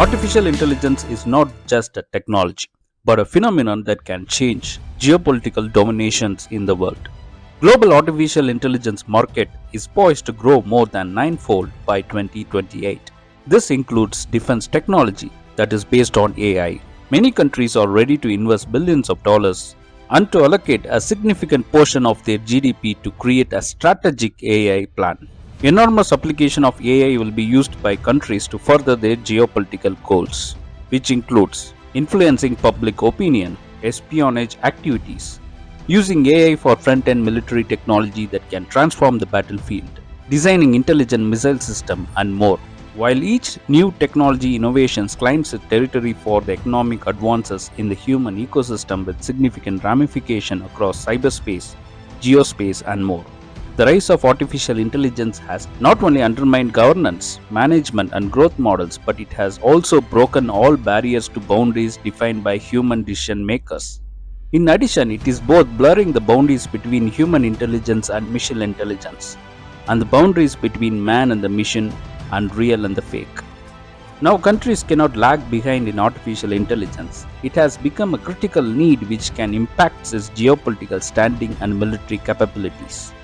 Artificial intelligence is not just a technology, but a phenomenon that can change geopolitical dominations in the world. Global artificial intelligence market is poised to grow more than ninefold by 2028. This includes defense technology that is based on AI. Many countries are ready to invest billions of dollars and to allocate a significant portion of their GDP to create a strategic AI plan. Enormous application of AI will be used by countries to further their geopolitical goals, which includes influencing public opinion, espionage activities, using AI for front-end military technology that can transform the battlefield, designing intelligent missile system and more. While each new technology innovations claims a territory for the economic advances in the human ecosystem with significant ramification across cyberspace, geospace and more. The rise of artificial intelligence has not only undermined governance, management and growth models, but it has also broken all barriers to boundaries defined by human decision makers. In addition, it is both blurring the boundaries between human intelligence and machine intelligence, and the boundaries between man and the machine and real and the fake. Now countries cannot lag behind in artificial intelligence. It has become a critical need which can impact its geopolitical standing and military capabilities.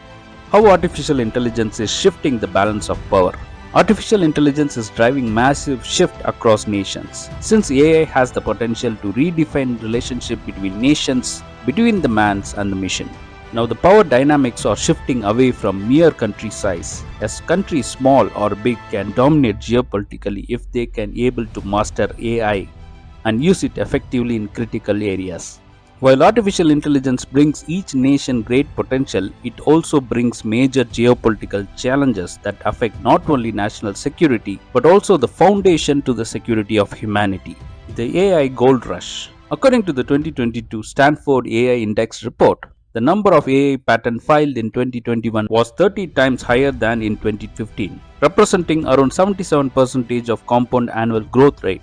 How artificial intelligence is shifting the balance of power. Artificial intelligence is driving massive shift across nations. Since AI has the potential to redefine relationship between nations, between the mans and the machine. Now the power dynamics are shifting away from mere country size, as countries small or big can dominate geopolitically if they can able to master AI and use it effectively in critical areas. While artificial intelligence brings each nation great potential, it also brings major geopolitical challenges that affect not only national security but also the foundation to the security of humanity. The AI Gold Rush. According to the 2022 Stanford AI Index report, the number of AI patents filed in 2021 was 30 times higher than in 2015, representing around 77% of compound annual growth rate.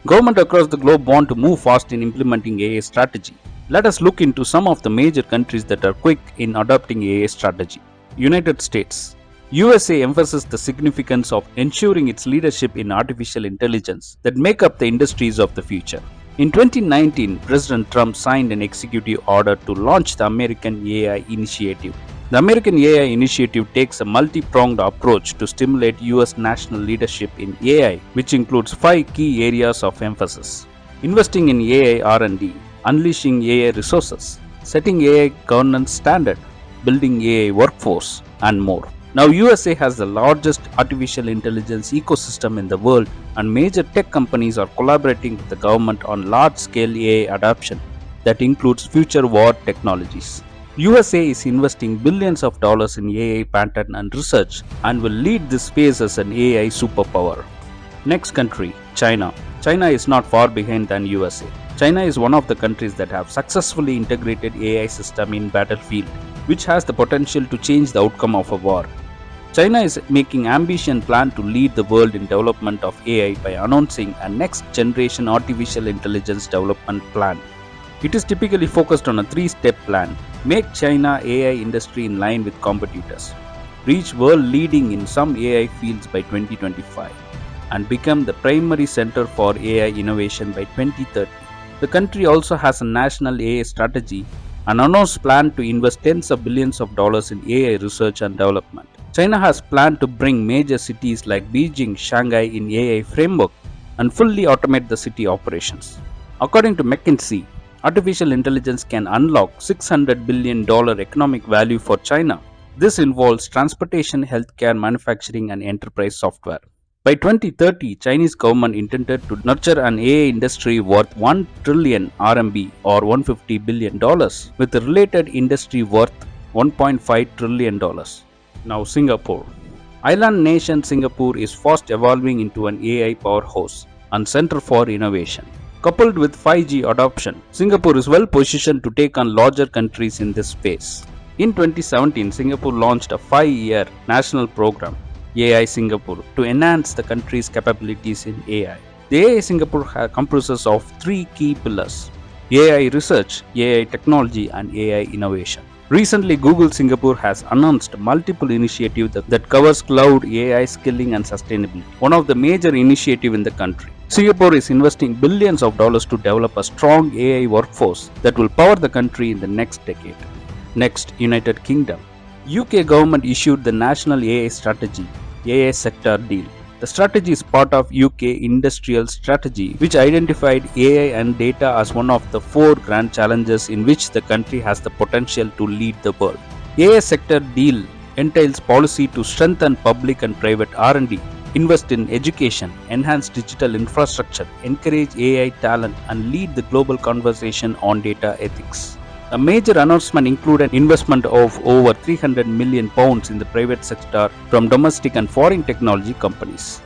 Governments across the globe want to move fast in implementing AI strategy. Let us look into some of the major countries that are quick in adopting AI strategy. United States. USA emphasizes the significance of ensuring its leadership in artificial intelligence that make up the industries of the future. In 2019, President Trump signed an executive order to launch the American AI Initiative. The American AI Initiative takes a multi-pronged approach to stimulate US national leadership in AI, which includes 5 key areas of emphasis: investing in AI R&D, unleashing AI resources, setting AI governance standard, building AI workforce, and more. Now USA has the largest artificial intelligence ecosystem in the world, and major tech companies are collaborating with the government on large-scale AI adoption that includes future war technologies. USA is investing billions of dollars in AI patent and research and will lead this space as an AI superpower. Next country, China. China is not far behind than USA. China is one of the countries that have successfully integrated AI system in battlefield, which has the potential to change the outcome of a war. China is making ambitious plan to lead the world in development of AI by announcing a next generation artificial intelligence development plan. It is typically focused on a 3-step plan: make China AI industry in line with competitors, reach world leading in some AI fields by 2025, and become the primary center for AI innovation by 2030. The country also has a national AI strategy and announced plan to invest tens of billions of dollars in AI research and development. China has planned to bring major cities like Beijing, Shanghai in AI framework and fully automate the city operations. According to McKinsey, artificial intelligence can unlock $600 billion economic value for China. This involves transportation, healthcare, manufacturing and enterprise software. By 2030, Chinese government intended to nurture an AI industry worth 1 trillion RMB or $150 billion with a related industry worth $1.5 trillion. Now Singapore. Island nation Singapore is fast evolving into an AI powerhouse and center for innovation. Coupled with 5G adoption, Singapore is well positioned to take on larger countries in this space. In 2017, Singapore launched a 5-year national program, AI Singapore, to enhance the country's capabilities in AI. The AI Singapore comprises of 3 key pillars: AI research, AI technology, and AI innovation. Recently, Google Singapore has announced multiple initiatives that covers cloud, AI skilling, and sustainability. One of the major initiatives in the country. Singapore is investing billions of dollars to develop a strong AI workforce that will power the country in the next decade. Next, United Kingdom. UK government issued the National AI Strategy, AI Sector Deal. The strategy is part of UK industrial strategy, which identified AI and data as one of the four grand challenges in which the country has the potential to lead the world. AI Sector Deal entails policy to strengthen public and private R&D, invest in education, enhance digital infrastructure, encourage AI talent, and lead the global conversation on data ethics. A major announcement included investment of over £300 million in the private sector from domestic and foreign technology companies.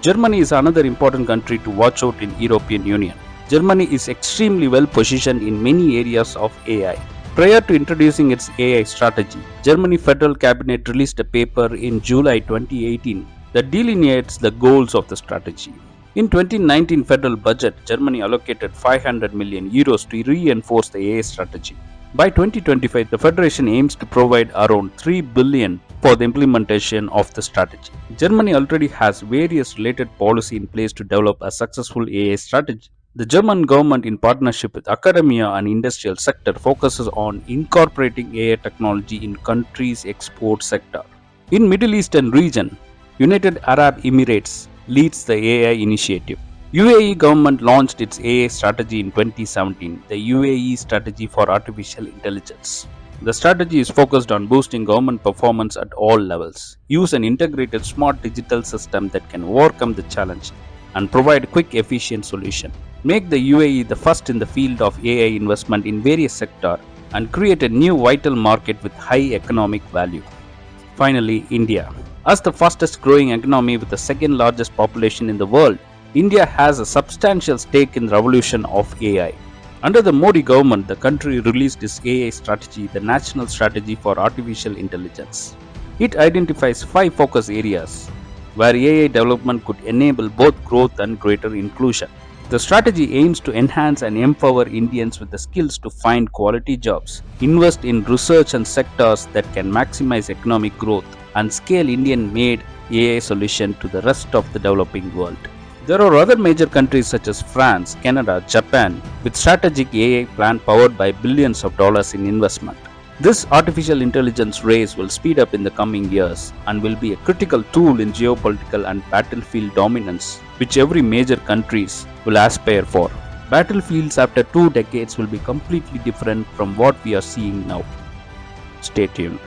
Germany is another important country to watch out in European Union. Germany is extremely well positioned in many areas of AI. Prior to introducing its AI strategy, Germany Federal Cabinet released a paper in July 2018 that delineates the goals of the strategy. In 2019 federal budget, Germany allocated €500 million to reinforce the AI strategy. By 2025, the Federation aims to provide around $3 billion for the implementation of the strategy. Germany already has various related policy in place to develop a successful AI strategy. The German government, in partnership with academia and industrial sector, focuses on incorporating AI technology in country's export sector. In Middle Eastern region, United Arab Emirates leads the AI initiative. UAE government launched its AI strategy in 2017, the UAE Strategy for Artificial Intelligence. The strategy is focused on boosting government performance at all levels, use an integrated smart digital system that can overcome the challenge and provide quick efficient solution, make the UAE the first in the field of AI investment in various sectors, and create a new vital market with high economic value. Finally, India. As the fastest growing economy with the second largest population in the world, India has a substantial stake in the revolution of AI. Under the Modi government, the country released its AI strategy, the National Strategy for Artificial Intelligence. It identifies 5 focus areas where AI development could enable both growth and greater inclusion. The strategy aims to enhance and empower Indians with the skills to find quality jobs, invest in research and sectors that can maximize economic growth, and scale Indian-made AI solutions to the rest of the developing world. There are other major countries such as France, Canada, Japan, with strategic AI plan powered by billions of dollars in investment. This artificial intelligence race will speed up in the coming years and will be a critical tool in geopolitical and battlefield dominance, which every major countries will aspire for. Battlefields after 2 decades will be completely different from what we are seeing now. Stay tuned.